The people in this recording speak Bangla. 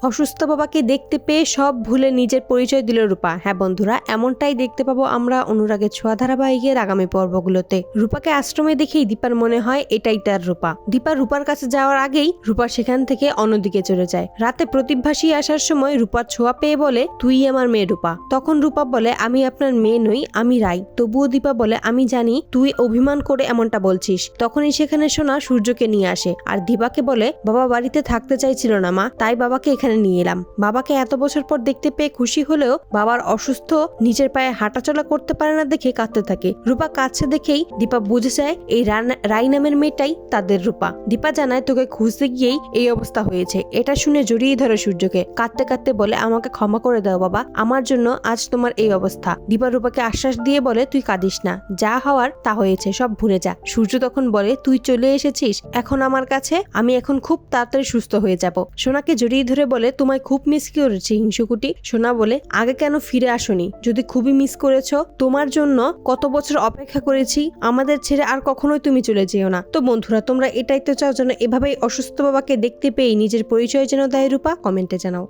অসুস্থ বাবাকে দেখতে পেয়ে সব ভুলে নিজের পরিচয় দিল রূপা। হ্যাঁ বন্ধুরা, এমনটাই দেখতে পাবো আমরা অনুরাগের ছোঁয়া ধারাবাহিকের আগামী পর্বগুলোতে। রূপাকে আশ্রমে দেখেই দীপার মনে হয় এটাই তার রূপা। দীপা রূপার কাছে যাওয়ার আগেই রূপা সেখান থেকে অন্যদিকে চলে যায়। রাতে প্রদীপ ভাসিয়ে আসার সময় রূপার ছোঁয়া পেয়ে বলে, তুই আমার মেয়ে রূপা। তখন রূপা বলে, আমি আপনার মেয়ে নই, আমি রাই। তবুও দীপা বলে, আমি জানি তুই অভিমান করে এমনটা বলছিস। তখনই সেখানে সোনা সূর্যকে নিয়ে আসে আর দীপাকে বলে, বাবা বাড়িতে থাকতে চাইছিল না মা, তাই বাবাকে এখানে নিয়ে এলাম। বাবাকে এত বছর পর দেখতে পেয়ে খুশি হলেও বাবার অসুস্থ, নিজের পায়ে হাঁটাচলা করতে পারে না দেখে কাঁদতে থাকে। রূপা কাছে দেখেই দীপা বুঝে যায় এই রাই নামের মেয়েটাই তাদের রূপা। দীপা জানায়, তোকে খুঁজতে গিয়েই এই অবস্থা হয়েছে। এটা শুনে জড়িয়ে ধরে সূর্যকে, কাঁদতে কাঁদতে বলে, আমাকে ক্ষমা করে দাও বাবা, আমার জন্য আজ তোমার এই অবস্থা। দীপা রূপাকে আশ্বাস দিয়ে বলে, তুই কাঁদিস না, যা হওয়ার তা হয়েছে, সব ভুলে যা। সূর্য তখন বলে, তুই চলে এসেছিস এখন আমার কাছে, আমি এখন খুব তাড়াতাড়ি সুস্থ হয়ে যাব। সোনাকে জড়িয়ে ধরে বলে, তোমায় খুব মিস করেছি হিংসুকুটি। সোনা বলে, আগে কেন ফিরে আসনি? যদি খুবই মিস করেছো, তোমার জন্য কত বছর অপেক্ষা করেছি, আমাদের ছেড়ে আর কখনোই তুমি চলে যেও না। তো বন্ধুরা, তোমরা এটাই তো চাও যেন এভাবেই অসুস্থ বাবাকে দেখতে পেয়ে নিজের পরিচয় যেন দেয় রূপা? কমেন্টে জানাও।